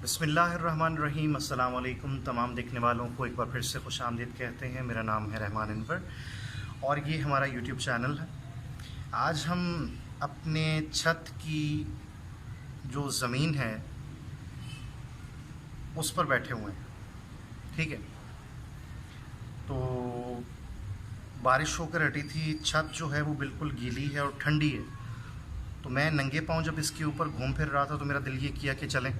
बिस्मिल्लाहिर्रहमानिर्रहीम। अस्सलाम वालेकुम तमाम देखने वालों को एक बार फिर से खुशामदीद कहते हैं। मेरा नाम है रहमान अनवर और ये हमारा यूट्यूब चैनल है। आज हम अपने छत की जो ज़मीन है उस पर बैठे हुए हैं, ठीक है। तो बारिश होकर हटी थी, छत जो है वो बिल्कुल गीली है और ठंडी है। तो मैं नंगे पाँव जब इसके ऊपर घूम फिर रहा था तो मेरा दिल ये किया कि चलें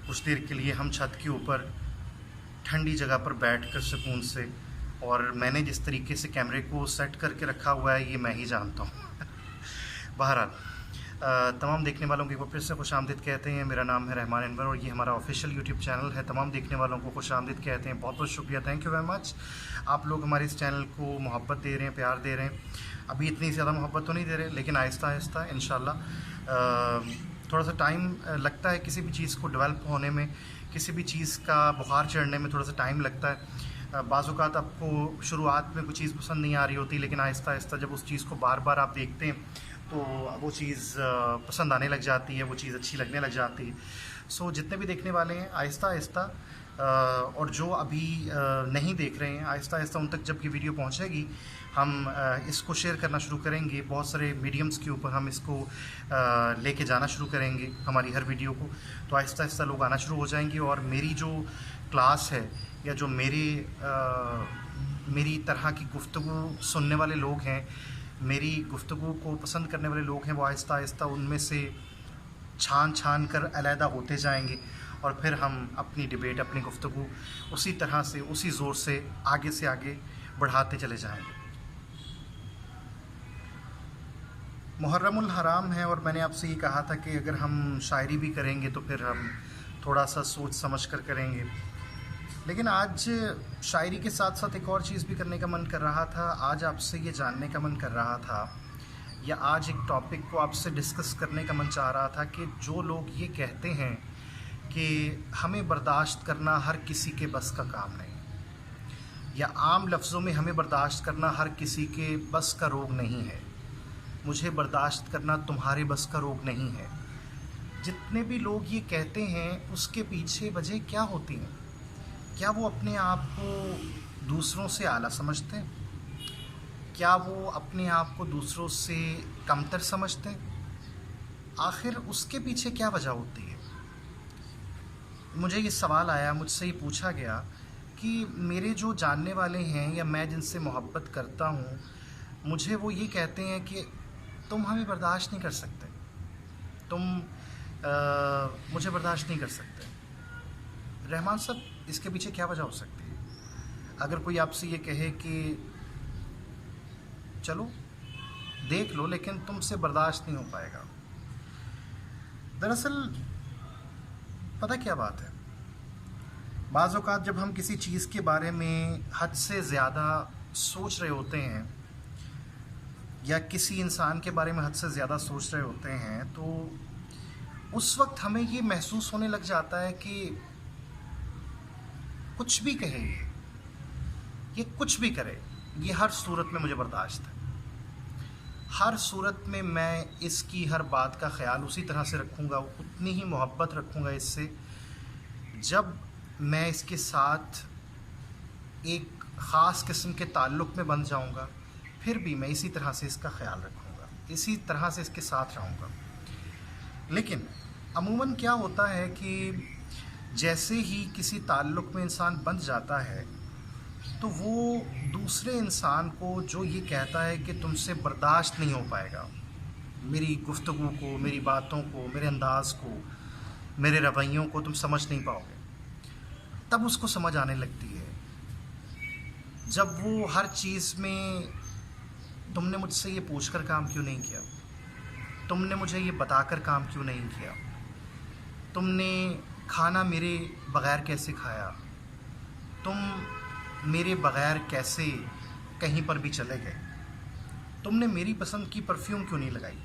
कुछ देर के लिए हम छत के ऊपर ठंडी जगह पर बैठकर सुकून से, और मैंने जिस तरीके से कैमरे को सेट करके रखा हुआ है ये मैं ही जानता हूँ। बहरहाल तमाम देखने वालों को एक बार फिर से खुशामदीद कहते हैं। मेरा नाम है रहमान अनवर और ये हमारा ऑफिशियल यूट्यूब चैनल है। तमाम देखने वालों को खुशामदीद कहते हैं। बहुत बहुत शुक्रिया, थैंक यू वेरी मच। आप लोग हमारे इस चैनल को मोहब्बत दे रहे हैं, प्यार दे रहे हैं। अभी इतनी ज़्यादा मोहब्बत तो नहीं दे रहे, लेकिन आहिस्ता आहिस्ता इंशाल्लाह थोड़ा सा टाइम लगता है किसी भी चीज़ को डेवलप होने में, किसी भी चीज़ का बुखार चढ़ने में थोड़ा सा टाइम लगता है। बाज़ औक़ात आपको शुरुआत में कोई चीज़ पसंद नहीं आ रही होती, लेकिन आहिस्ता आहिस्ता जब उस चीज़ को बार बार आप देखते हैं तो वो चीज़ पसंद आने लग जाती है, वो चीज़ अच्छी लगने लग जाती है। सो जितने भी देखने वाले हैं आहिस्ता आहिस्ता, और जो अभी नहीं देख रहे हैं आहिस्ता आहिस्ता उन तक जब ये वीडियो पहुंचेगी हम इसको शेयर करना शुरू करेंगे। बहुत सारे मीडियम्स के ऊपर हम इसको लेके जाना शुरू करेंगे, हमारी हर वीडियो को। तो आहिस्ता आहिस्ता लोग आना शुरू हो जाएंगे और मेरी जो क्लास है या जो मेरी तरह की गुफ्तगू सुनने वाले लोग हैं, मेरी गुफ्तगू को पसंद करने वाले लोग हैं, वो आहिस्ता आहिस्ता उनमें से छान कर अलहदा होते जाएंगे और फिर हम अपनी डिबेट, अपनी गुफ्तगू उसी तरह से, उसी ज़ोर से आगे बढ़ाते चले जाएंगे। मुहर्रमुल हराम है और मैंने आपसे ये कहा था कि अगर हम शायरी भी करेंगे तो फिर हम थोड़ा सा सोच समझ कर करेंगे। लेकिन आज शायरी के साथ साथ एक और चीज़ भी करने का मन कर रहा था। आज आपसे ये जानने का मन कर रहा था, या आज एक टॉपिक को आपसे डिस्कस करने का मन चाह रहा था कि जो लोग ये कहते हैं कि हमें बर्दाश्त करना हर किसी के बस का काम नहीं, या आम लफ्ज़ों में हमें बर्दाश्त करना हर किसी के बस का रोग नहीं है, मुझे बर्दाश्त करना तुम्हारे बस का रोग नहीं है। जितने भी लोग ये कहते हैं उसके पीछे वजह क्या होती है? क्या वो अपने आप को दूसरों से आला समझते हैं? क्या वो अपने आप को दूसरों से कमतर समझते हैं? आखिर उसके पीछे क्या वजह होती है? मुझे ये सवाल आया, मुझसे ये पूछा गया कि मेरे जो जानने वाले हैं या मैं जिनसे मोहब्बत करता हूँ, मुझे वो ये कहते हैं कि तुम हमें बर्दाश्त नहीं कर सकते, तुम मुझे बर्दाश्त नहीं कर सकते। रहमान साहब, इसके पीछे क्या वजह हो सकती है? अगर कोई आपसे ये कहे कि चलो देख लो लेकिन तुमसे बर्दाश्त नहीं हो पाएगा, दरअसल पता क्या बात है, बाज़ औक़ात जब हम किसी चीज़ के बारे में हद से ज़्यादा सोच रहे होते हैं या किसी इंसान के बारे में हद से ज़्यादा सोच रहे होते हैं, तो उस वक्त हमें ये महसूस होने लग जाता है कि कुछ भी कहे ये कुछ भी करे, ये हर सूरत में मुझे बर्दाश्त है। हर सूरत में मैं इसकी हर बात का ख्याल उसी तरह से रखूँगा, उतनी ही मोहब्बत रखूँगा इससे। जब मैं इसके साथ एक ख़ास किस्म के ताल्लुक़ में बन जाऊँगा, फिर भी मैं इसी तरह से इसका ख्याल रखूँगा, इसी तरह से इसके साथ रहूँगा। लेकिन अमूमन क्या होता है कि जैसे ही किसी ताल्लुक़ में इंसान बंध जाता है तो वो दूसरे इंसान को जो ये कहता है कि तुमसे बर्दाश्त नहीं हो पाएगा, मेरी गुफ्तगू को, मेरी बातों को, मेरे अंदाज़ को, मेरे रवैयों को तुम समझ नहीं पाओगे, तब उसको समझ आने लगती है। जब वो हर चीज़ में तुमने मुझसे ये पूछकर काम क्यों नहीं किया, तुमने मुझे ये बताकर काम क्यों नहीं किया, तुमने खाना मेरे बग़ैर कैसे खाया, तुम मेरे बग़ैर कैसे कहीं पर भी चले गए, तुमने मेरी पसंद की परफ्यूम क्यों नहीं लगाई,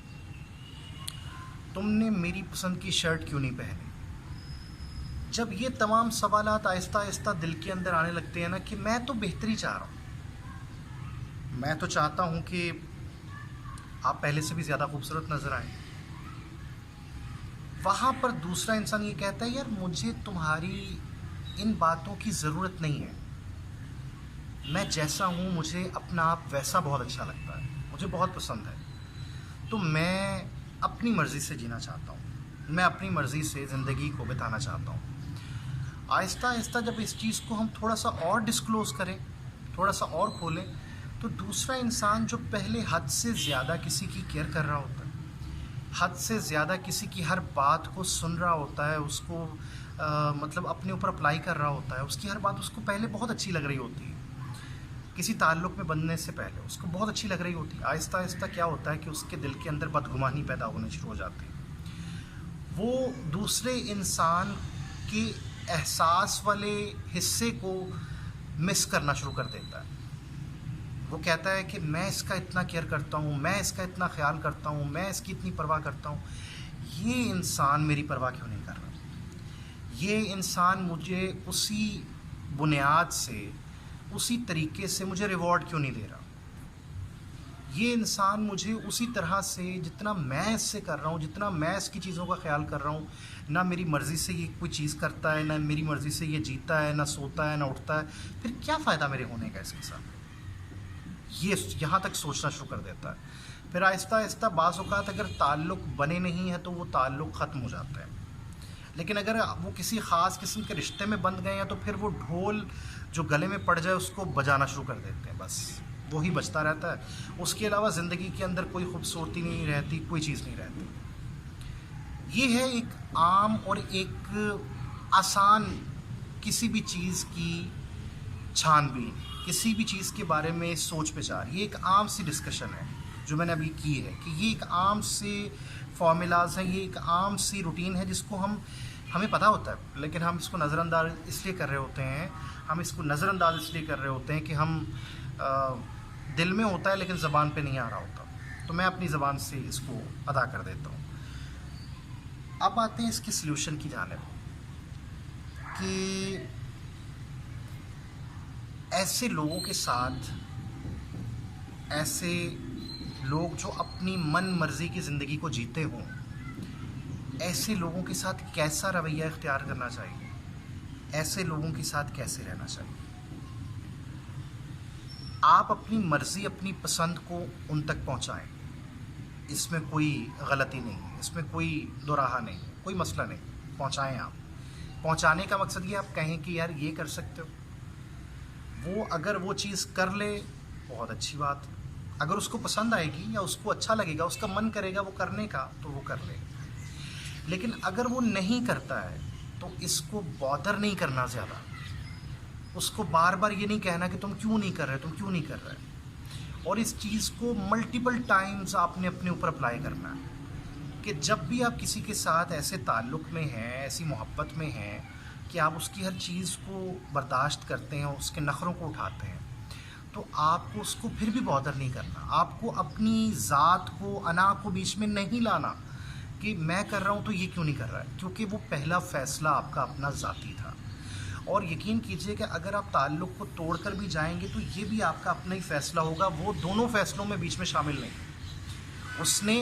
तुमने मेरी पसंद की शर्ट क्यों नहीं पहनी। जब ये तमाम सवालात आहिस्ता आहिस्ता दिल के अंदर आने लगते हैं ना, कि मैं तो बेहतरी चाह रहा हूँ, मैं तो चाहता हूँ कि आप पहले से भी ज़्यादा खूबसूरत नज़र आएं, वहाँ पर दूसरा इंसान ये कहता है यार मुझे तुम्हारी इन बातों की ज़रूरत नहीं है, मैं जैसा हूँ मुझे अपना आप वैसा बहुत अच्छा लगता है, मुझे बहुत पसंद है, तो मैं अपनी मर्ज़ी से जीना चाहता हूँ, मैं अपनी मर्ज़ी से ज़िंदगी को बिताना चाहता हूँ। आहिस्ता आहिस्ता जब इस चीज़ को हम थोड़ा सा और डिस्क्लोज़ करें, थोड़ा सा और खोलें, तो दूसरा इंसान जो पहले हद से ज़्यादा किसी की केयर कर रहा होता है, हद से ज़्यादा किसी की हर बात को सुन रहा होता है, उसको मतलब अपने ऊपर अप्लाई कर रहा होता है, उसकी हर बात उसको पहले बहुत अच्छी लग रही होती है, किसी ताल्लुक़ में बनने से पहले उसको बहुत अच्छी लग रही होती है। आहिस्ता आहिस्ता क्या होता है कि उसके दिल के अंदर बदगुमानी पैदा होनी शुरू हो जाती है, वो दूसरे इंसान के एहसास वाले हिस्से को मिस करना शुरू कर देता है। वो कहता है कि मैं इसका इतना केयर करता हूँ, मैं इसका इतना ख्याल करता हूँ, मैं इसकी इतनी परवाह करता हूँ, ये इंसान मेरी परवाह क्यों नहीं कर रहा? ये इंसान मुझे उसी बुनियाद से, उसी तरीके से मुझे रिवॉर्ड क्यों नहीं दे रहा? ये इंसान मुझे उसी तरह से जितना मैं इससे कर रहा हूँ, जितना मैं इसकी चीज़ों का ख्याल कर रहा हूँ, ना मेरी मर्ज़ी से ये कोई चीज़ करता है, ना मेरी मर्ज़ी से ये जीता है, ना सोता है, ना उठता है, फिर क्या फ़ायदा मेरे होने का इसके साथ? ये यहाँ तक सोचना शुरू कर देता है। फिर आहिस्ता आहिस्ता बाज़ औक़ात अगर ताल्लुक़ बने नहीं है तो वो ताल्लुक़ ख़त्म हो जाता है, लेकिन अगर वो किसी ख़ास किस्म के रिश्ते में बंध गए हैं तो फिर वो ढोल जो गले में पड़ जाए उसको बजाना शुरू कर देते हैं, बस वही बजता रहता है। उसके अलावा ज़िंदगी के अंदर कोई खूबसूरती नहीं रहती, कोई चीज़ नहीं रहती। ये है एक आम और एक आसान किसी भी चीज़ की छानबीन, किसी भी चीज़ के बारे में सोच विचार। ये एक आम सी डिस्कशन है जो मैंने अभी की है कि ये एक आम से फार्मूलाज हैं, ये एक आम सी रूटीन है जिसको हमें पता होता है, लेकिन हम इसको नज़रअंदाज इसलिए कर रहे होते हैं, हम इसको नज़रअंदाज इसलिए कर रहे होते हैं कि हम दिल में होता है लेकिन ज़बान पे नहीं आ रहा होता, तो मैं अपनी ज़बान से इसको अदा कर देता हूँ। अब आते हैं इसके सल्यूशन की जानिब कि ऐसे लोगों के साथ, ऐसे लोग जो अपनी मन मर्ज़ी की ज़िंदगी को जीते हों, ऐसे लोगों के साथ कैसा रवैया इख्तियार करना चाहिए, ऐसे लोगों के साथ कैसे रहना चाहिए। आप अपनी मर्ज़ी, अपनी पसंद को उन तक पहुंचाएं, इसमें कोई गलती नहीं है, इसमें कोई दोराहा नहीं, कोई मसला नहीं, पहुंचाएं आप। पहुंचाने का मकसद ये आप कहें कि यार ये कर सकते हो, वो अगर वो चीज़ कर ले बहुत अच्छी बात, अगर उसको पसंद आएगी या उसको अच्छा लगेगा, उसका मन करेगा वो करने का तो वो कर ले, लेकिन अगर वो नहीं करता है तो इसको बॉदर नहीं करना ज़्यादा, उसको बार बार ये नहीं कहना कि तुम क्यों नहीं कर रहे, तुम क्यों नहीं कर रहे, और इस चीज़ को मल्टीपल टाइम्स आपने अपने ऊपर अप्लाई करना है कि जब भी आप किसी के साथ ऐसे ताल्लुक़ में हैं, ऐसी मोहब्बत में हैं कि आप उसकी हर चीज़ को बर्दाश्त करते हैं, उसके नखरों को उठाते हैं, तो आपको उसको फिर भी बॉदर नहीं करना, आपको अपनी ज़ात को, अना को बीच में नहीं लाना कि मैं कर रहा हूँ तो ये क्यों नहीं कर रहा है, क्योंकि वो पहला फ़ैसला आपका अपना ज़ाती था। और यकीन कीजिए कि अगर आप ताल्लुक़ को तोड़ कर भी जाएंगे तो ये भी आपका अपना ही फ़ैसला होगा, वो दोनों फ़ैसलों में बीच में शामिल नहीं। उसने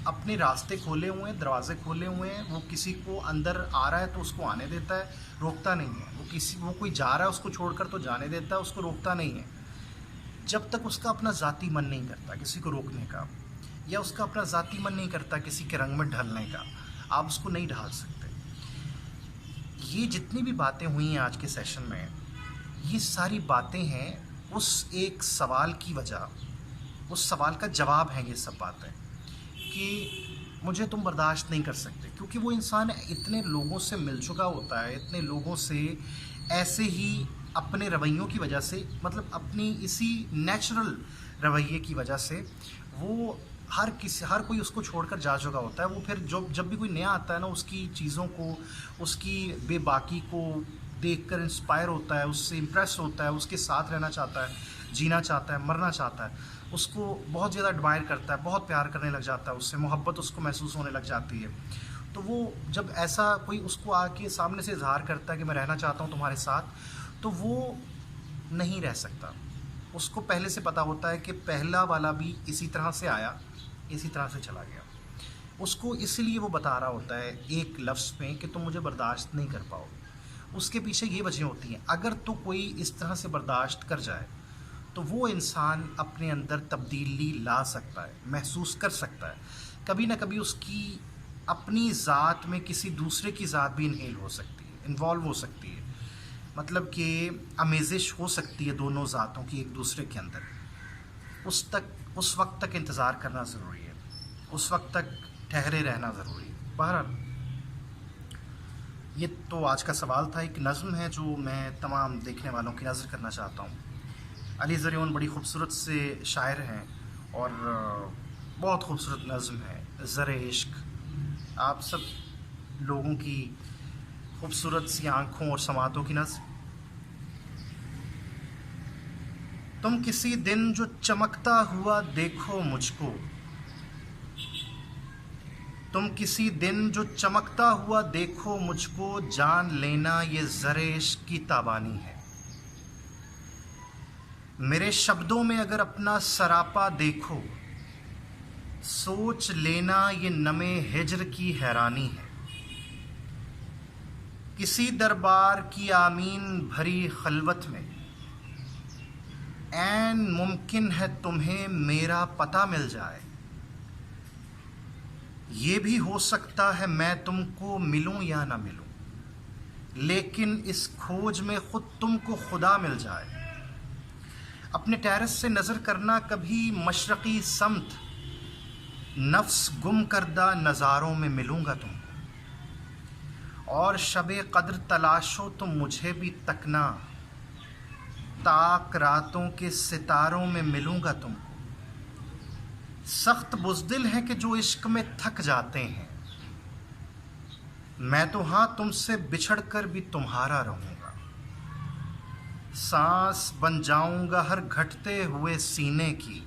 अपने रास्ते खोले हुए हैं, दरवाज़े खोले हुए हैं, वो किसी को अंदर आ रहा है तो उसको आने देता है, रोकता नहीं है। वो कोई जा रहा है उसको छोड़कर तो जाने देता है, उसको रोकता नहीं है, जब तक उसका अपना ज़ाती मन नहीं करता किसी को रोकने का, या उसका अपना ज़ाती मन नहीं करता किसी के रंग में ढलने का, आप उसको नहीं ढाल सकते। ये जितनी भी बातें हुई हैं आज के सेशन में, ये सारी बातें हैं उस एक सवाल की वजह, उस सवाल का जवाब है ये सब बातें कि मुझे तुम बर्दाश्त नहीं कर सकते, क्योंकि वो इंसान इतने लोगों से मिल चुका होता है, इतने लोगों से ऐसे ही अपने रवैयों की वजह से, मतलब अपनी इसी नेचुरल रवैये की वजह से वो हर कोई उसको छोड़कर जा चुका होता है। वो फिर जब भी कोई नया आता है ना, उसकी चीज़ों को, उसकी बेबाकी को देखकर इंस्पायर होता है, उससे इम्प्रेस होता है, उसके साथ रहना चाहता है, जीना चाहता है, मरना चाहता है, उसको बहुत ज़्यादा एडमायर करता है, बहुत प्यार करने लग जाता है, उससे मोहब्बत उसको महसूस होने लग जाती है। तो वो जब ऐसा कोई उसको आके सामने से इजहार करता है कि मैं रहना चाहता हूँ तुम्हारे साथ, तो वो नहीं रह सकता। उसको पहले से पता होता है कि पहला वाला भी इसी तरह से आया, इसी तरह से चला गया। उसको इसलिए वो बता रहा होता है एक लफ्ज़ में कि तुम मुझे बर्दाश्त नहीं कर पाओगे। उसके पीछे ये वजह होती हैं। अगर तो कोई इस तरह से बर्दाश्त कर जाए तो वो इंसान अपने अंदर तब्दीली ला सकता है, महसूस कर सकता है। कभी ना कभी उसकी अपनी ज़ात में किसी दूसरे की ज़ात भी इन्हेल हो सकती है, इन्वॉल्व हो सकती है। मतलब कि आमेज़िश हो सकती है दोनों ज़ातों की एक दूसरे के अंदर। उस वक्त तक इंतज़ार करना ज़रूरी है, उस वक्त तक ठहरे रहना ज़रूरी है। बहरहाल ये तो आज का सवाल था। एक नज़्म है जो मैं तमाम देखने वालों की नज़र करना चाहता हूँ। अली ज़रियोन बड़ी ख़ूबसूरत से शायर हैं और बहुत ख़ूबसूरत नज़्म है ज़र इश्क। आप सब लोगों की खूबसूरत सी आँखों और समातों की नज़्म। तुम किसी दिन जो चमकता हुआ देखो मुझको, तुम किसी दिन जो चमकता हुआ देखो मुझको, जान लेना ये ज़रे इश्क की ताबानी है। मेरे शब्दों में अगर अपना सरापा देखो, सोच लेना ये नमे हिज्र की हैरानी है। किसी दरबार की आमीन भरी खलवत में ऐन मुमकिन है तुम्हें मेरा पता मिल जाए। ये भी हो सकता है मैं तुमको मिलूं या ना मिलूं, लेकिन इस खोज में खुद तुमको खुदा मिल जाए। अपने टेरेस से नज़र करना कभी मशरक़ी समत, नफ्स गुम करदा नज़ारों में मिलूंगा तुमको। और शबे कद्र तलाशो तुम मुझे भी तकना, ताक रातों के सितारों में मिलूंगा तुमको। सख्त बुज़दिल हैं कि जो इश्क में थक जाते हैं, मैं तो हाँ तुमसे बिछड़ कर भी तुम्हारा रहूँगा। सांस बन जाऊँगा हर घटते हुए सीने की,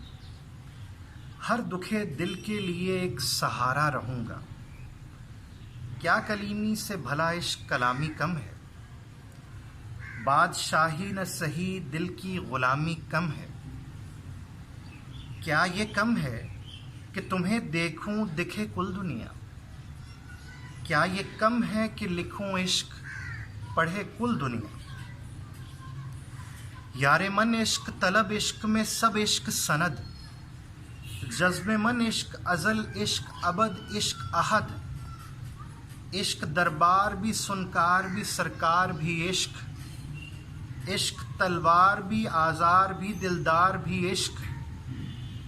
हर दुखे दिल के लिए एक सहारा रहूँगा। क्या कलीमी से भला इश्क कलामी कम है, बादशाही न सही दिल की ग़ुलामी कम है। क्या ये कम है कि तुम्हें देखूं दिखे कुल दुनिया, क्या ये कम है कि लिखूं इश्क पढ़े कुल दुनिया। यारे मन इश्क तलब इश्क में सब इश्क सनद, जज्बे मन इश्क अज़ल इश्क अबद इश्क अहद। इश्क दरबार भी सुनकार भी सरकार भी इश्क, इश्क तलवार भी आज़ार भी दिलदार भी इश्क।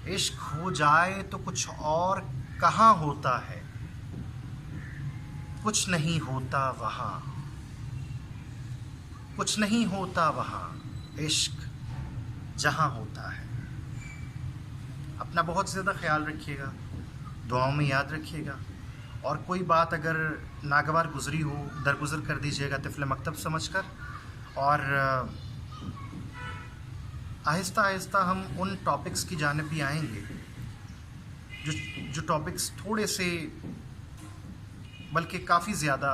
इश्क हो जाए तो कुछ और कहाँ होता है, कुछ नहीं होता वहाँ, कुछ नहीं होता वहाँ, इश्क जहाँ होता है। अपना बहुत ज़्यादा ख्याल रखिएगा, दुआओं में याद रखिएगा। और कोई बात अगर नागवार गुज़री हो दरगुज़र कर दीजिएगा तिफ़्ल मकतब समझकर। और आहिस्ता आहिस्ता हम उन टॉपिक्स की जानिब भी आएंगे जो टॉपिक्स थोड़े से बल्कि काफ़ी ज़्यादा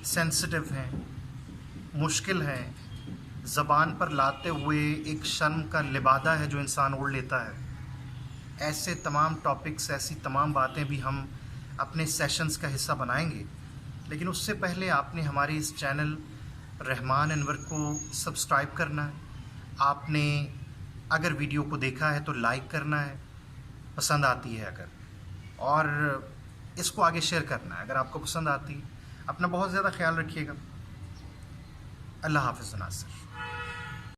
सेंसिटिव हैं, मुश्किल हैं, ज़बान पर लाते हुए एक शर्म का लिबादा है जो इंसान ओढ़ लेता है। ऐसे तमाम टॉपिक्स, ऐसी तमाम बातें भी हम अपने सेशंस का हिस्सा बनाएंगे। लेकिन उससे पहले आपने हमारे इस चैनल रहमान अनवर को सब्सक्राइब करना है। आपने अगर वीडियो को देखा है तो लाइक करना है, पसंद आती है अगर, और इसको आगे शेयर करना है अगर आपको पसंद आती है। अपना बहुत ज़्यादा ख्याल रखिएगा। अल्लाह हाफ़िज़ नासिर।